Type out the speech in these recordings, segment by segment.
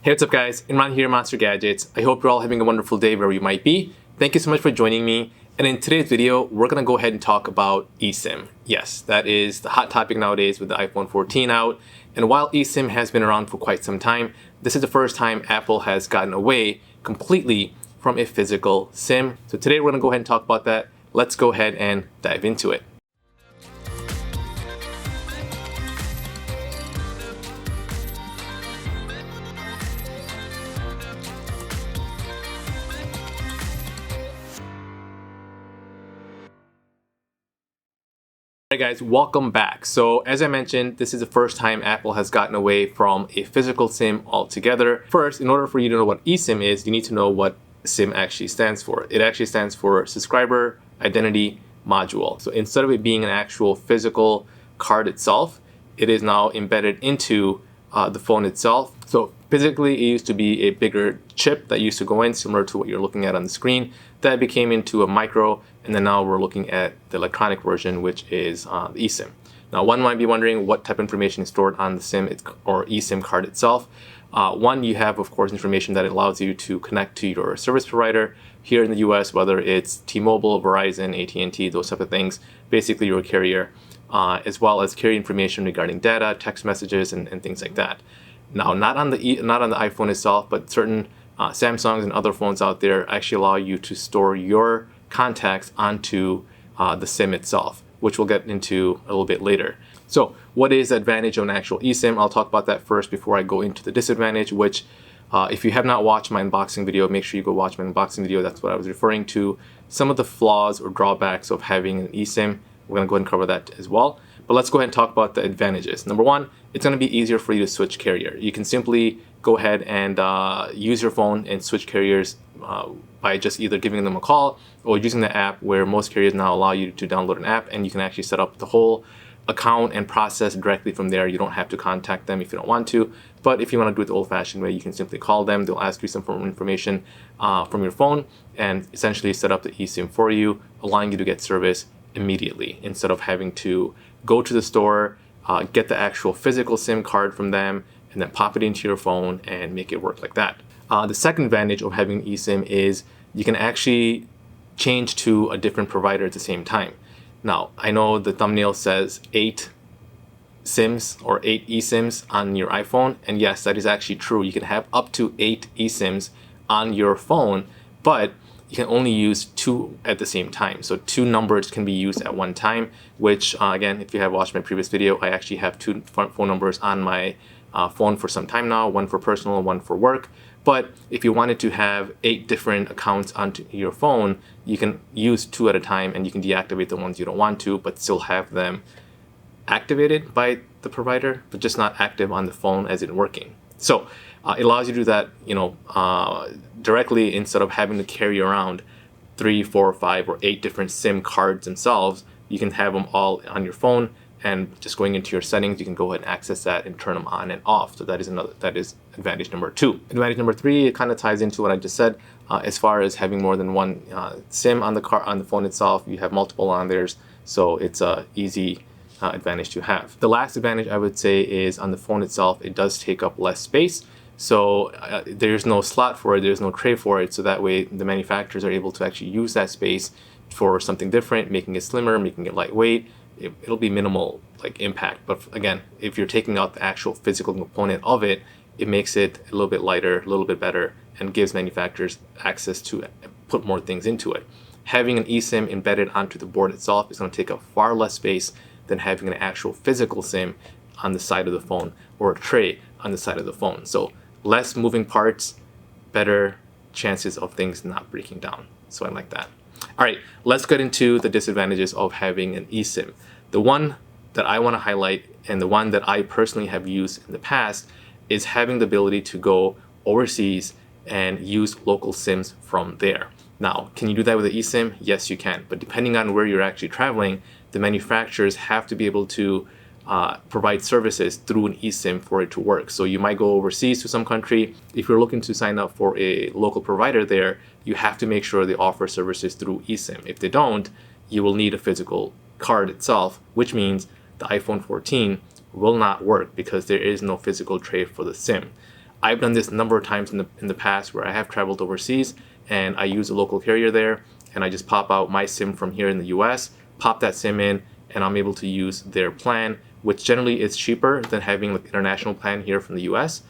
Hey, what's up guys? Imran here, Monster Gadgets. I hope you're all having a wonderful day wherever you might be. Thank you so much for joining me. And in today's video, we're gonna go ahead and talk about eSIM. Yes, that is the hot topic nowadays with the iPhone 14 out. And while eSIM has been around for quite some time, this is the first time Apple has gotten away completely from a physical SIM. So today we're gonna go ahead and talk about that. Let's go ahead and dive into it. Alright guys, welcome back. So as I mentioned, this is the first time Apple has gotten away from a physical SIM altogether. First, in order for you to know what eSIM is, you need to know what SIM actually stands for. It actually stands for Subscriber Identity Module. So instead of it being an actual physical card itself, it is now embedded into the phone itself. So physically, it used to be a bigger chip that used to go in, similar to what you're looking at on the screen. That became into a micro, and then now we're looking at the electronic version, which is the eSIM. Now, one might be wondering what type of information is stored on the SIM or eSIM card itself. One, you have, of course, information that allows you to connect to your service provider here in the US, whether it's T-Mobile, Verizon, AT&T, those type of things, basically your carrier, as well as carrier information regarding data, text messages, and things like that. Now, not on the iPhone itself, but certain Samsungs and other phones out there actually allow you to store your contacts onto the SIM itself, which we'll get into a little bit later. So what is the advantage of an actual eSIM? I'll talk about that first before I go into the disadvantage, which if you have not watched my unboxing video, make sure you go watch my unboxing video. That's what I was referring to. Some of the flaws or drawbacks of having an eSIM. We're going to go ahead and cover that as well. But let's go ahead and talk about the advantages. Number one, it's going to be easier for you to switch carrier. You can simply go ahead and use your phone and switch carriers by just either giving them a call or using the app, where most carriers now allow you to download an app and you can actually set up the whole account and process directly from there. You don't have to contact them if you don't want to. But if you want to do it the old-fashioned way, you can simply call them. They'll ask you some information from your phone and essentially set up the eSIM for you, allowing you to get service immediately instead of having to go to the store, get the actual physical SIM card from them, and then pop it into your phone and make it work like that. The second advantage of having eSIM is you can actually change to a different provider at the same time. Now, I know the thumbnail says 8 SIMs or 8 eSIMs on your iPhone, and yes, that is actually true. You can have up to 8 eSIMs on your phone, but you can only use 2 at the same time. So 2 numbers can be used at one time, which again, if you have watched my previous video, I actually have 2 phone numbers on my phone for some time now, one for personal, one for work. But if you wanted to have 8 different accounts onto your phone, you can use 2 at a time, and you can deactivate the ones you don't want to, but still have them activated by the provider, but just not active on the phone as in working. So it allows you to do that, directly, instead of having to carry around 3, 4, 5, or 8 different SIM cards themselves. You can have them all on your phone, and just going into your settings, you can go ahead and access that and turn them on and off. So that is advantage number 2. Advantage number 3, it kind of ties into what I just said. As far as having more than one SIM on the phone itself, you have multiple on theirs, so it's a easy advantage to have. The last advantage I would say is on the phone itself, it does take up less space. So there's no slot for it, there's no tray for it, so that way the manufacturers are able to actually use that space for something different, making it slimmer, making it lightweight. It'll be minimal impact, but again, if you're taking out the actual physical component of it, it makes it a little bit lighter, a little bit better, and gives manufacturers access to put more things into it. Having an eSIM embedded onto the board itself is going to take up far less space than having an actual physical SIM on the side of the phone or a tray on the side of the phone. So less moving parts, better chances of things not breaking down. So I like that. All right, let's get into the disadvantages of having an eSIM. The one that I want to highlight, and the one that I personally have used in the past, is having the ability to go overseas and use local SIMs from there. Now, can you do that with an eSIM? Yes, you can. But depending on where you're actually traveling, the manufacturers have to be able to provide services through an eSIM for it to work. So you might go overseas to some country. If you're looking to sign up for a local provider there, you have to make sure they offer services through eSIM. If they don't, you will need a physical card itself, which means the iPhone 14 will not work because there is no physical tray for the SIM. I've done this a number of times in the past where I have traveled overseas and I use a local carrier there, and I just pop out my SIM from here in the US, pop that SIM in, and I'm able to use their plan, which generally is cheaper than having like international plan here from the US.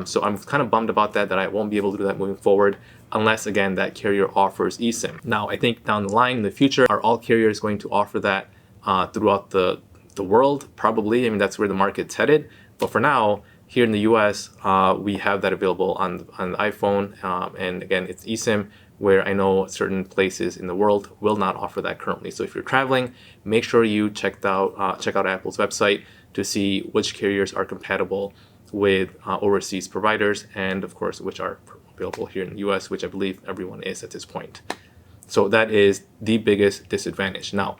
So I'm kind of bummed about that I won't be able to do that moving forward unless, again, that carrier offers eSIM. Now, I think down the line in the future, are all carriers going to offer that throughout the world? Probably. I mean, that's where the market's headed. But for now, here in the US, we have that available on the iPhone. And again, it's eSIM, where I know certain places in the world will not offer that currently. So if you're traveling, make sure you check out Apple's website to see which carriers are compatible with overseas providers, and of course, which are available here in the US, which I believe everyone is at this point. So that is the biggest disadvantage. Now,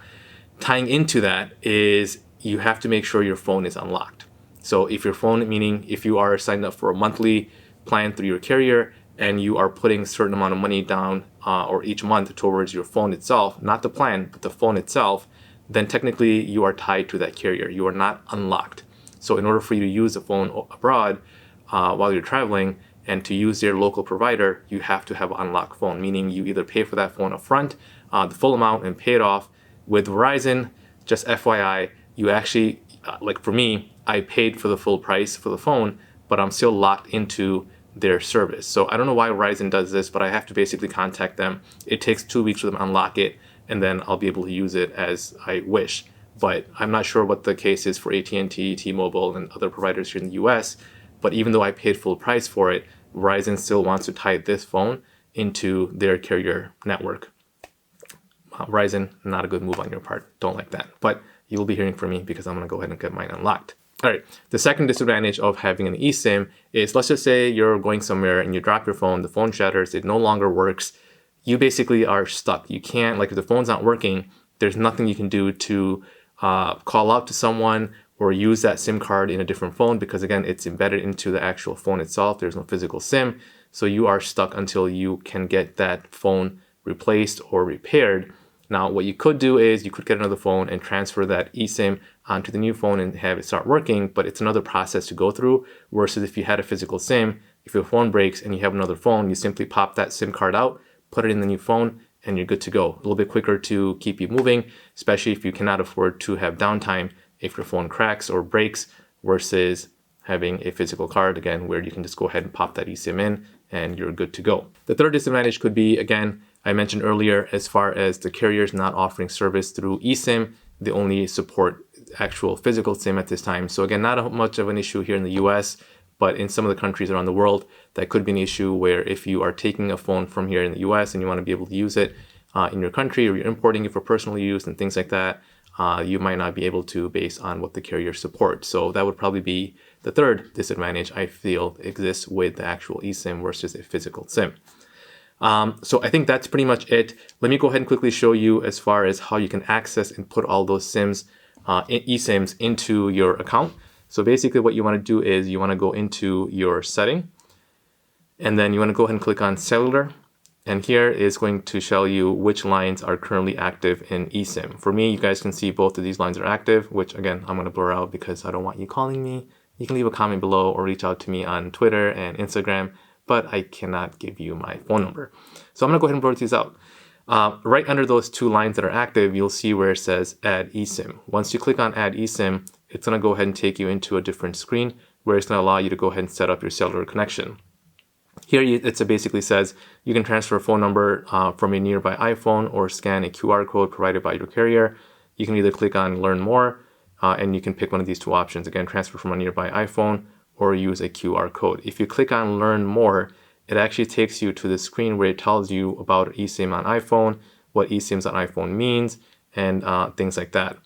tying into that is you have to make sure your phone is unlocked. So if your phone, meaning if you are signed up for a monthly plan through your carrier and you are putting a certain amount of money down or each month towards your phone itself, not the plan, but the phone itself, then technically you are tied to that carrier. You are not unlocked. So in order for you to use the phone abroad while you're traveling and to use their local provider, you have to have an unlocked phone, meaning you either pay for that phone up front, the full amount, and pay it off. With Verizon, just FYI, you actually, like for me, I paid for the full price for the phone, but I'm still locked into their service. So I don't know why Verizon does this, but I have to basically contact them. It takes 2 weeks for them to unlock it, and then I'll be able to use it as I wish. But I'm not sure what the case is for AT&T, T-Mobile, and other providers here in the US. But even though I paid full price for it, Verizon still wants to tie this phone into their carrier network. Verizon, not a good move on your part. Don't like that. But you'll be hearing from me because I'm going to go ahead and get mine unlocked. All right, the second disadvantage of having an eSIM is, let's just say you're going somewhere and you drop your phone, the phone shatters, it no longer works. You basically are stuck. You can't, like if the phone's not working, there's nothing you can do to call out to someone or use that SIM card in a different phone because, again, it's embedded into the actual phone itself. There's no physical SIM. So you are stuck until you can get that phone replaced or repaired. Now, what you could do is you could get another phone and transfer that eSIM onto the new phone and have it start working, but it's another process to go through, versus if you had a physical SIM, if your phone breaks and you have another phone, you simply pop that SIM card out, put it in the new phone, and you're good to go. A little bit quicker to keep you moving, especially if you cannot afford to have downtime if your phone cracks or breaks, versus having a physical card, again, where you can just go ahead and pop that eSIM in and you're good to go. The third disadvantage could be, again, I mentioned earlier, as far as the carriers not offering service through eSIM, they only support actual physical SIM at this time. So again, not much of an issue here in the US, but in some of the countries around the world, that could be an issue where if you are taking a phone from here in the US and you want to be able to use it in your country, or you're importing it for personal use and things like that, you might not be able to based on what the carrier supports. So that would probably be the third disadvantage I feel exists with the actual eSIM versus a physical SIM. So I think that's pretty much it. Let me go ahead and quickly show you as far as how you can access and put all those SIMs, eSIMs into your account. So basically what you want to do is you want to go into your setting, and then you want to go ahead and click on cellular. And here is going to show you which lines are currently active in eSIM. For me, you guys can see both of these lines are active, which again, I'm going to blur out because I don't want you calling me. You can leave a comment below or reach out to me on Twitter and Instagram, but I cannot give you my phone number. So I'm going to go ahead and blur these out. Right under those two lines that are active, you'll see where it says Add eSIM. Once you click on Add eSIM, it's going to go ahead and take you into a different screen where it's going to allow you to go ahead and set up your cellular connection. Here it basically says you can transfer a phone number from a nearby iPhone or scan a QR code provided by your carrier. You can either click on Learn More and you can pick one of these two options. Again, transfer from a nearby iPhone or use a QR code. If you click on Learn More, it actually takes you to the screen where it tells you about eSIM on iPhone, what eSIMs on iPhone means, and things like that,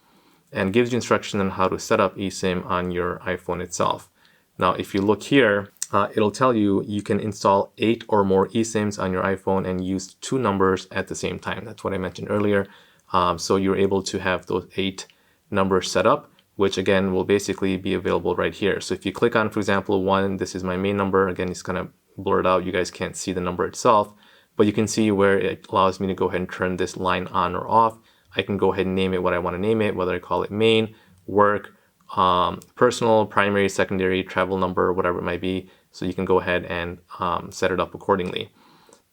and gives you instructions on how to set up eSIM on your iPhone itself. Now, if you look here, it'll tell you you can install 8 or more eSIMs on your iPhone and use 2 numbers at the same time. That's what I mentioned earlier. So you're able to have those 8 numbers set up, which again will basically be available right here. So if you click on, for example, 1, this is my main number. Again, it's kind of blurred out. You guys can't see the number itself, but you can see where it allows me to go ahead and turn this line on or off. I can go ahead and name it what I want to name it, whether I call it main, work, personal, primary, secondary, travel number, whatever it might be. So you can go ahead and set it up accordingly.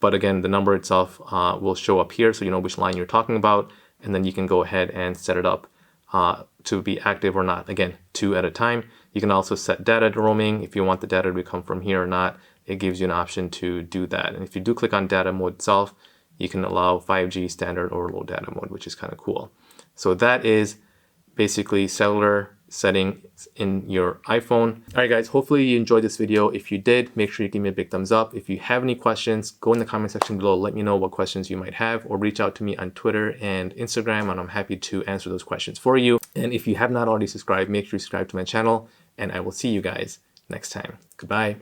But again, the number itself will show up here so you know which line you're talking about, and then you can go ahead and set it up to be active or not. Again, 2 at a time. You can also set data roaming if you want the data to come from here or not. It gives you an option to do that. And if you do click on data mode itself, you can allow 5G standard or low data mode, which is kind of cool. So that is basically cellular settings in your iPhone. All right, guys, hopefully you enjoyed this video. If you did, make sure you give me a big thumbs up. If you have any questions, go in the comment section below. Let me know what questions you might have, or reach out to me on Twitter and Instagram, and I'm happy to answer those questions for you. And if you have not already subscribed, make sure you subscribe to my channel, and I will see you guys next time. Goodbye.